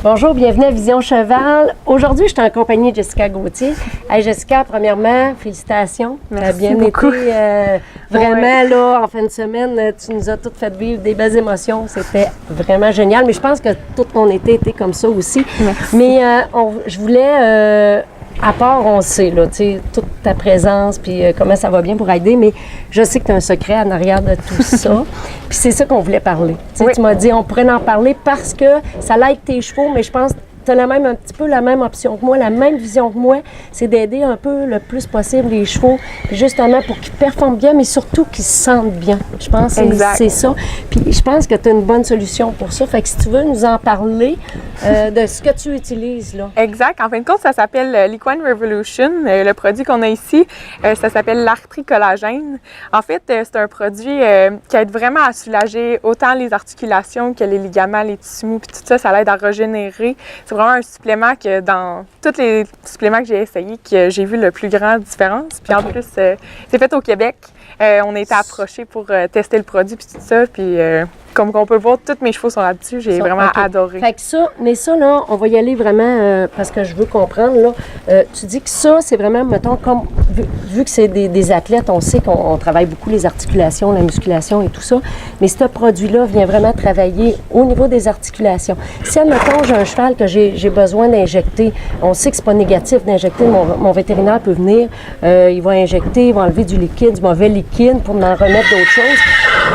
Bonjour, bienvenue à Vision Cheval. Aujourd'hui, je suis en compagnie de Jessica Gauthier. Hey Jessica, premièrement, félicitations. Merci bien beaucoup. été. Vraiment, là, en fin de semaine, tu nous as toutes fait vivre des belles émotions. C'était vraiment génial. Mais je pense que tout ton été était comme ça aussi. Merci. Mais je voulais... à part, on sait, là, tu sais, toute ta présence, puis comment ça va bien pour aider, mais je sais que tu as un secret en arrière de tout ça. Puis c'est ça qu'on voulait parler. Oui. Tu m'as dit, on pourrait en parler parce que ça l'aide tes chevaux, mais je pense que tu as un petit peu la même option que moi, la même vision que moi, c'est d'aider un peu le plus possible les chevaux, justement pour qu'ils performent bien, mais surtout qu'ils se sentent bien. Je pense que c'est ça. Puis je pense que tu as une bonne solution pour ça. Fait que si tu veux nous en parler de ce que tu utilises, là. Exact. En fin de compte, ça s'appelle Liquine Revolution. Le produit qu'on a ici, ça s'appelle l'arthricollagène. En fait, c'est un produit qui aide vraiment à soulager autant les articulations que les ligaments, les tissus mous, puis tout ça, ça l'aide à régénérer. C'est vraiment un supplément que dans tous les suppléments que j'ai essayés, que j'ai vu le plus grande différence. Puis en plus, c'est fait au Québec. On a été approchés pour tester le produit puis tout ça. Puis comme on peut voir, tous mes chevaux sont là-dessus. J'ai vraiment adoré. Fait que ça, mais ça, là, on va y aller vraiment parce que je veux comprendre, là. Tu dis que ça, c'est vraiment, mettons, comme, vu que c'est des athlètes, on sait qu'on travaille beaucoup les articulations, la musculation et tout ça, mais ce produit-là vient vraiment travailler au niveau des articulations. Si, admettons, j'ai un cheval que j'ai besoin d'injecter, on sait que c'est pas négatif d'injecter, mon vétérinaire peut venir, il va injecter, il va enlever du liquide, du mauvais liquide pour m'en remettre d'autres choses.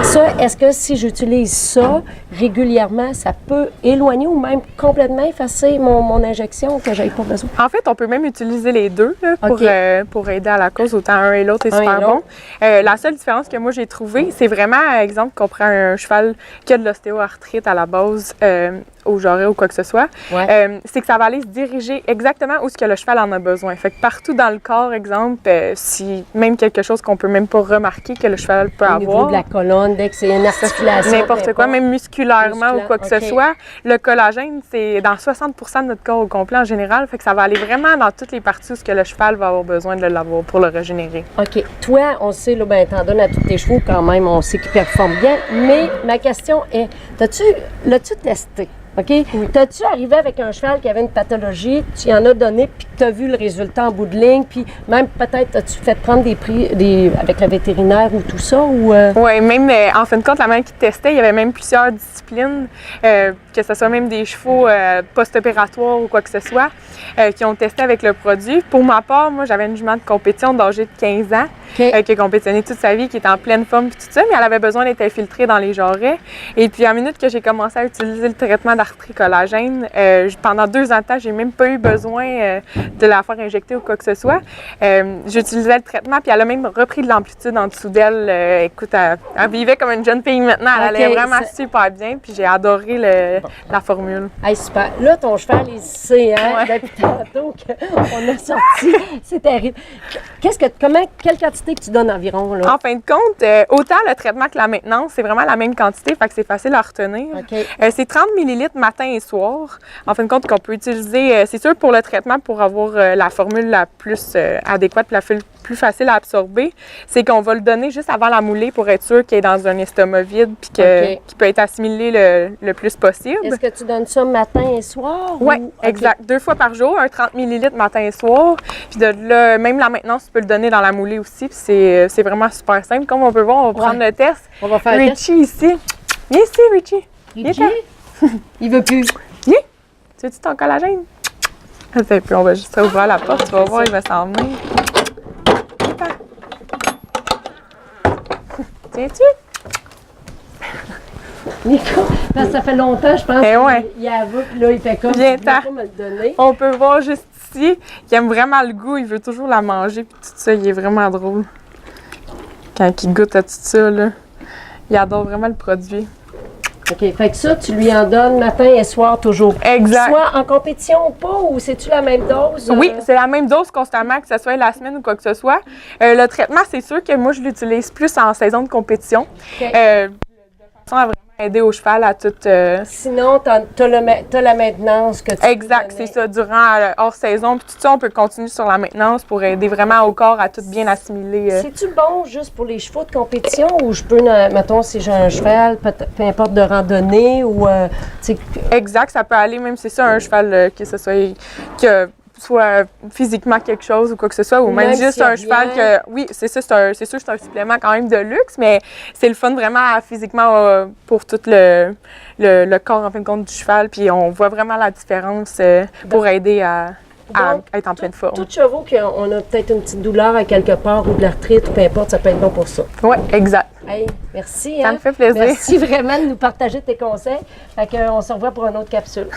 Ça, est-ce que si j'utilise ça régulièrement, ça peut éloigner ou même complètement effacer mon injection que j'avais pas besoin? En fait, on peut même utiliser les deux là, pour aider à la cause. Autant un et l'autre est super bon. La seule différence que moi j'ai trouvée, c'est vraiment, exemple, qu'on prend un cheval qui a de l'ostéoarthrite à la base, au jarret ou quoi que ce soit, c'est que ça va aller se diriger exactement où ce que le cheval en a besoin. Fait que partout dans le corps, exemple, si même quelque chose qu'on peut même pas remarquer que le cheval peut avoir. Au niveau de la colonne, dès que c'est une articulation. N'importe quoi, même musculairement ou quoi que ce soit. Le collagène, c'est dans 60% de notre corps au complet en général. Fait que ça va aller vraiment dans toutes les parties où ce que le cheval va avoir besoin de l'avoir pour le régénérer. OK. Toi, on sait, là, ben, t'en donnes à tous tes chevaux quand même, on sait qu'ils performent bien. Mais ma question est, l'as-tu testé? OK? Oui. T'as-tu arrivé avec un cheval qui avait une pathologie, tu y en as donné, puis tu as vu le résultat en bout de ligne, puis même peut-être as-tu fait prendre des prix avec le vétérinaire ou tout ça? Oui, même en fin de compte, la manière qui testait, il y avait même plusieurs disciplines, que ce soit même des chevaux post-opératoires ou quoi que ce soit, qui ont testé avec le produit. Pour ma part, moi, j'avais une jument de compétition d'âgée de 15 ans, qui a compétitionné toute sa vie, qui était en pleine forme, puis tout ça, mais elle avait besoin d'être infiltrée dans les jarrets. Et puis, en minute que j'ai commencé à utiliser le traitement d'arthricollagène, pendant 2 ans de temps, j'ai même pas eu besoin de la faire injecter ou quoi que ce soit. J'utilisais le traitement, puis elle a même repris de l'amplitude en dessous d'elle. Écoute, elle vivait comme une jeune fille maintenant. Elle allait vraiment super bien, puis j'ai adoré la formule. Hey, super. Là, ton cheval, il sait, hein, depuis tantôt qu'on a sorti. C'est terrible. Quelle quantité que tu donnes environ, là? En fin de compte, autant le traitement que la maintenance, c'est vraiment la même quantité, fait que c'est facile à retenir. C'est 30 ml matin et soir. En fin de compte, qu'on peut utiliser, c'est sûr pour le traitement, pour avoir la formule la plus adéquate, la plus facile à absorber, c'est qu'on va le donner juste avant la moulée pour être sûr qu'il est dans un estomac vide puis qu'il peut être assimilé le plus possible. Est-ce que tu donnes ça matin et soir? Oui, exact. 2 fois par jour, un 30 ml matin et soir. Puis de là, même la maintenance, tu peux le donner dans la moulée aussi. Puis c'est vraiment super simple. Comme on peut voir, on va prendre le test. On va faire Richie ici. Viens ici, Richie. Il veut plus. Viens. Tu veux-tu ton collagène? Puis on va juste ouvrir la porte. Tu vas voir, il va s'en venir. Tiens-tu? Nico, parce que ça fait longtemps, je pense qu'il avoue, puis là, il fait comme Viens, il veut pas me le donner. On peut voir juste ici qu'il aime vraiment le goût, il veut toujours la manger, puis tout ça, il est vraiment drôle. Quand il goûte à tout ça, là, il adore vraiment le produit. OK, fait que ça, tu lui en donnes matin et soir toujours. Exact. Soit en compétition ou pas, ou c'est-tu la même dose? Oui, c'est la même dose constamment, que ce soit la semaine ou quoi que ce soit. Le traitement, c'est sûr que moi, je l'utilise plus en saison de compétition. De façon à vraiment Aider au cheval à tout... Sinon, t'as la maintenance que tu Exact, peux c'est donner. ça. Durant hors saison, puis tout ça, on peut continuer sur la maintenance pour aider vraiment au corps à tout bien assimiler. C'est-tu bon juste pour les chevaux de compétition ou je peux, mettons, si j'ai un cheval, peu importe de randonnée ou, tu sais, Exact, ça peut aller, même c'est ça, un cheval que ce soit physiquement quelque chose ou quoi que ce soit, ou même juste s'il y a un cheval rien. que, oui, c'est ça, c'est sûr que c'est un supplément quand même de luxe, mais c'est le fun vraiment physiquement pour tout le corps, en fin de compte, du cheval, puis on voit vraiment la différence pour aider à Donc, être en pleine forme. Tout chevaux qu'on a peut-être une petite douleur à quelque part ou de l'arthrite ou peu importe, ça peut être bon pour ça. Oui, exact. Hey, merci. Ça hein? me fait plaisir. Merci vraiment de nous partager tes conseils. Fait qu'on se revoit pour une autre capsule.